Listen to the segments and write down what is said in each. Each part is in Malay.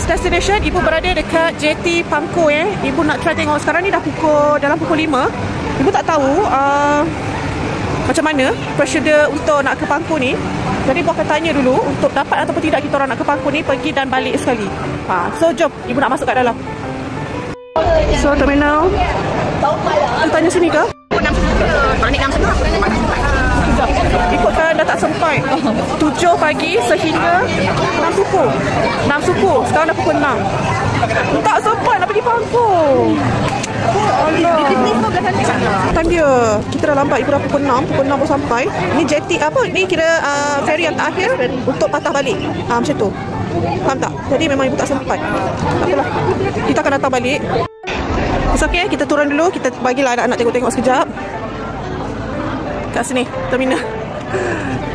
destination. Ibu berada dekat JT Pangkor Ibu nak try tengok. Sekarang ni dah dalam pukul 5. Ibu tak tahu macam mana prosedur untuk nak ke Pangkor ni. Jadi ibu akan tanya dulu untuk dapat ataupun tidak kita orang nak ke Pangkor ni pergi dan balik sekali. So jom ibu nak masuk kat dalam. So terminal. Kita tanya sini ke? Ikutkan dah tak sempat. 7 pagi sehingga 6 suku. 6 suku. Sekarang dah pukul 6. Tak sempat nak pergi Pangkor. Allah. Time dia. Kita dah lambat. Ibu dah pukul 6. Pukul 6 baru sampai. Ni JT apa? Ni kira ferry yang terakhir untuk patah balik. Macam tu. Faham tak? Jadi memang ibu tak sempat. Tak apalah. Kita akan datang balik. It's okay. Kita turun dulu. Kita bagilah anak-anak tengok-tengok sekejap. Kat sini.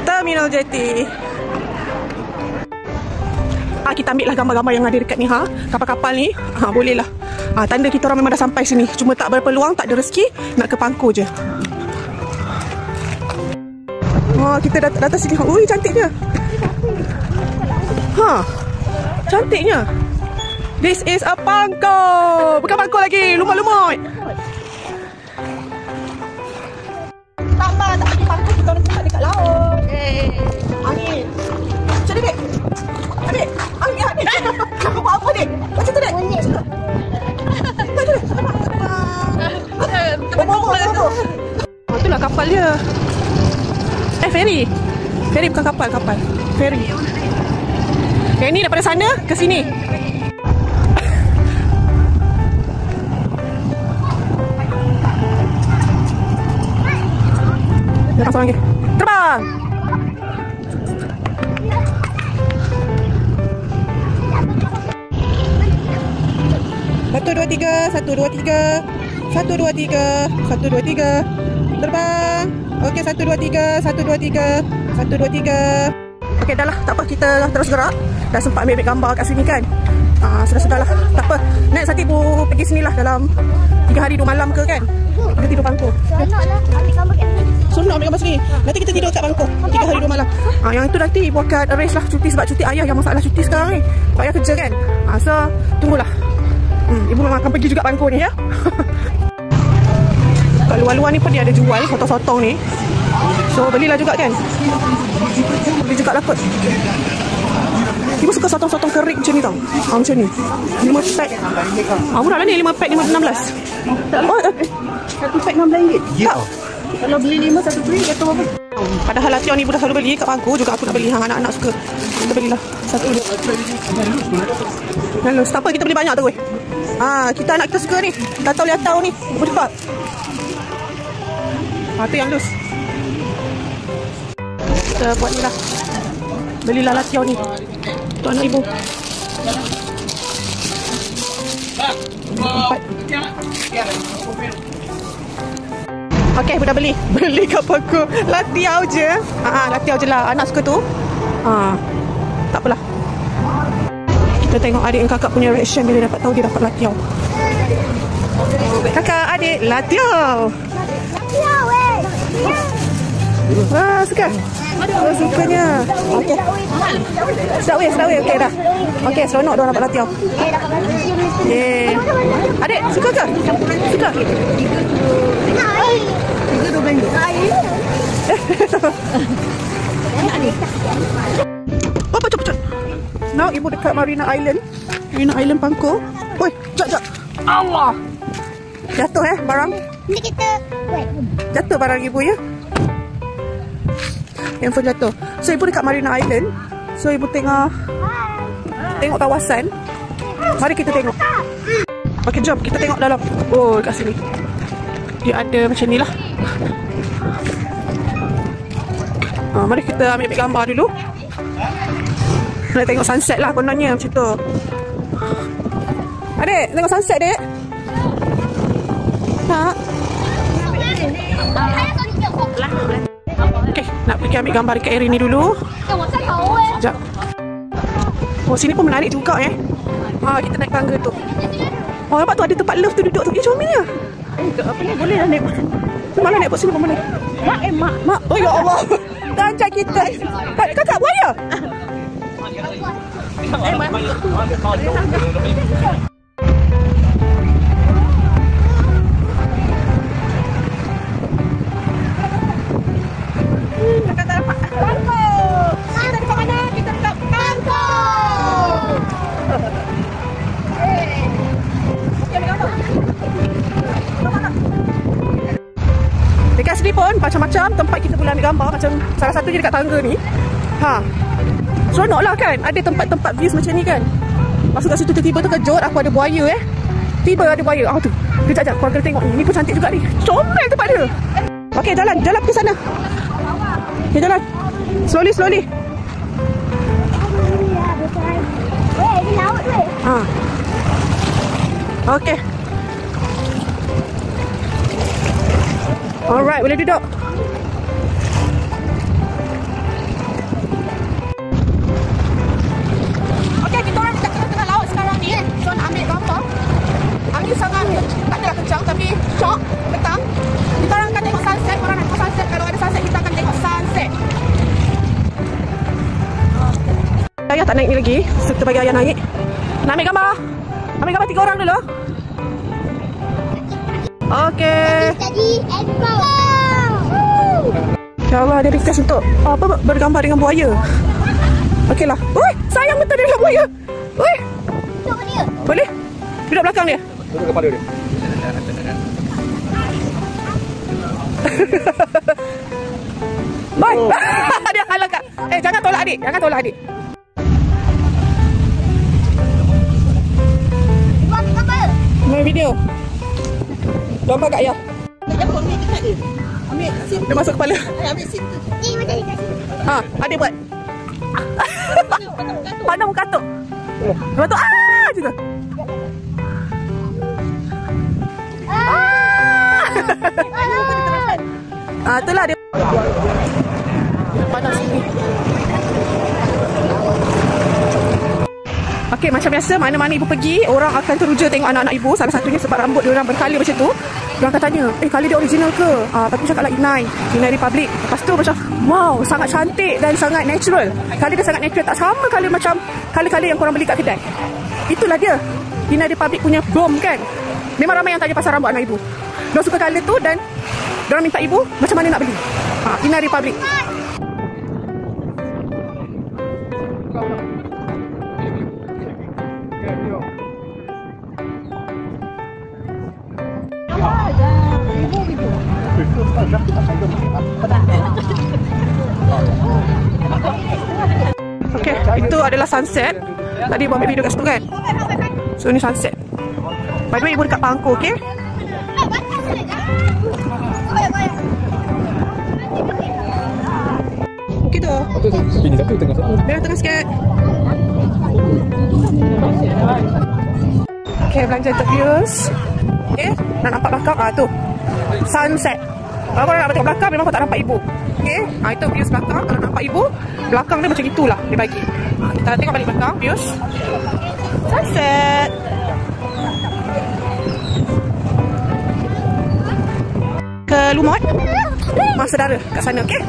Terminal JT. Kita ambil lah gambar-gambar yang ada dekat ni. Kapal-kapal ni. Boleh lah. Tanda kita orang memang dah sampai sini. Cuma tak berpeluang, tak ada rezeki. Nak ke Pangkor je. Kita datang sini. Ui, cantiknya. Cantiknya. This is a Pangkor. Bukan Pangkor lagi. Lumut-lumut. Tak pergi Pangkor. Kita orang dekat laut. Angin. Macam mana, dek? Adik, angin. Kau buat apa, dek? Macam tu, dek? Itulah kapal dia. Ferry. Ferry bukan kapal. Ferry. Yang ni daripada sana ke sini. Datang seorang lagi. Terbang. Satu, dua, tiga. 1, 2, 3. Terbang. Okey, 1, 2, 3. Okey, dah lah. Tak apa, kita terus gerak. Dah sempat ambil gambar kat sini kan. Sudah lah. Tak apa. Next nanti ibu pergi sinilah dalam 3 hari 2 malam ke kan. Kita tidur Pangkor. Seronok lah ambil gambar kat sini. Seronok ambil gambar sini. Nanti kita tidur kat Pangkor 3 hari 2 malam. Yang itu nanti ibu akan arrange lah cuti. Sebab cuti ayah yang masalah cuti sekarang ni. Sebab ayah kerja kan. So tunggulah. Ibu memang akan pergi juga Pangkor ni ya. Kat luar-luar ni pun dia ada jual sotong-sotong ni. So belilah juga kan. Beli juga lah kot. Ibu suka sotong-sotong kering macam ni tau. Macam ni 5 pack. Murah lah ni. 5 pack 16. Satu pack RM16. Ya. Kalau beli 5 satu free kata apa? Padahal latihan ni ibu dah selalu beli kat Pangkor. Juga aku nak beli. Anak-anak suka. Kita belilah satu. Halus. Tak apa, kita beli banyak tu weh. Kita anak kita suka ni. Liatau ni. Ibu cepat. Tu yang lus. Kita buat ni lah. Belilah latiau ni untuk anak ibu. 4. Okey, ibu dah beli. Beli kat Pangkor. Latiau je. Latiau je lah. Anak suka tu. Tak apalah. Kita tengok adik dan kakak punya reaction bila dapat tahu dia dapat latiau. Kakak, adik, latiau. Latiau weh. Suka? Sukanya. Okey. Sedap weh. Okey dah. Okey, seronok dia dapat latiau. Adik, suka ke? Suka? 3 Apa cepat. Now ibu dekat Marina Island. Marina Island Pangkor. Oi, jap. Allah. Jatuh barang. Ni kita Jatuh barang ibu ya. Handphone jatuh. So ibu dekat Marina Island. So ibu tengok kawasan. Mari kita tengok. Okey, jom kita tengok dalam. Oh, dekat sini. Dia ada macam ni lah. Mari kita ambil gambar dulu. Nak tengok sunset lah kononnya macam tu. Adik, tengok sunset dek. Tak? Okay, nak pergi ambil gambar dekat area ni dulu. Sekejap. Oh, sini pun menarik juga kita naik tangga tu. Oh, nampak tu ada tempat love tu duduk tu. Comelnya. apa ni boleh lah naik. Mana naik sini mana? Mak. Oh ya Allah. Tanjak kita. Kakak buaya. Dekat tak dapat Bangkok. Kita dekat mana? Kita dekat Bangkok. Dekat sini pun macam-macam tempat kita boleh ambil gambar. Macam salah satunya dekat tangga ni. Seronok lah kan. Ada tempat-tempat views macam ni kan. Masuk kat situ tiba-tiba terkejut aku ada buaya Tiba ada buaya. Tu. Kejap-kejap korang kena tengok ni. Ni pun cantik juga ni. Comel tempat dia. Okey, jalan ke sana. Okay, jalan. Slowly. Weh, ni laut weh. Okay. Alright, boleh duduk. Okay, kita orang dekat tengah laut sekarang ni. So, nak ambil gambar. Angin sangat tak adalah kencang tapi syok petang. Kita orang akan tengok sunset. Korang nak tengok sunset. Kalau ada sunset, kita akan tengok sunset. Ayah tak naik ni lagi. So, kita bagi ayah naik. Nak ambil gambar. Ambil gambar 3 orang dulu. Okay. Jadi, animal. InsyaAllah ada request untuk bergambar dengan buaya. Okey lah. Ui, sayang betul dia dengan buaya. Ui. Tengok dia. Boleh? Duduk belakang dia. Duduk kepala dia. Bye. Dia halang kat. Jangan tolak adik. Buat gambar. Main video. Gambar kat ayah. Ambil situ. Dia masuk kepala. Ambil situ. Ni macam ni kat situ. Adik buat. Pandang muka tu. Lepas tu macam tu. Itulah dia. Panas sini. Okey, macam biasa mana-mana ibu pergi, orang akan teruja tengok anak-anak ibu. Salah satunya sebab rambut dia orang berkala macam tu. Dia orang akan tanya, kali dia original ke? Tapi cakap lah Inai Republic. Lepas tu macam, wow, sangat cantik dan sangat natural. Kali dia sangat natural, tak sama kali macam kali-kali yang korang beli kat kedai. Itulah dia, Inai Republic punya bom kan. Memang ramai yang tanya pasal rambut anak ibu. Dia suka colour tu dan dia orang minta ibu macam mana nak beli. Inai Republic. Okay, itu adalah sunset. Tadi ibu ambil video kat situ kan. So ni sunset. By the way, ibu dekat Pangkor, okay? Okay tu. Ini satu tengah satu. Biar tengah sikit. Okay, belanja untuk views. Okay, nak nampak belakang? Tu sunset. Kalau korang nak tengok belakang, memang kau tak nampak ibu. Okay, itu views belakang. Kalau nampak ibu, belakang dia macam itulah dia bagi. Kita tengok balik belakang, views sunset. Ke Lumot, saudara kat sana. Okay,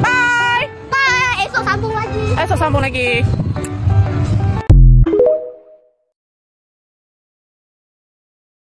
bye. Bye. Esok sambung lagi. Esok sambung lagi.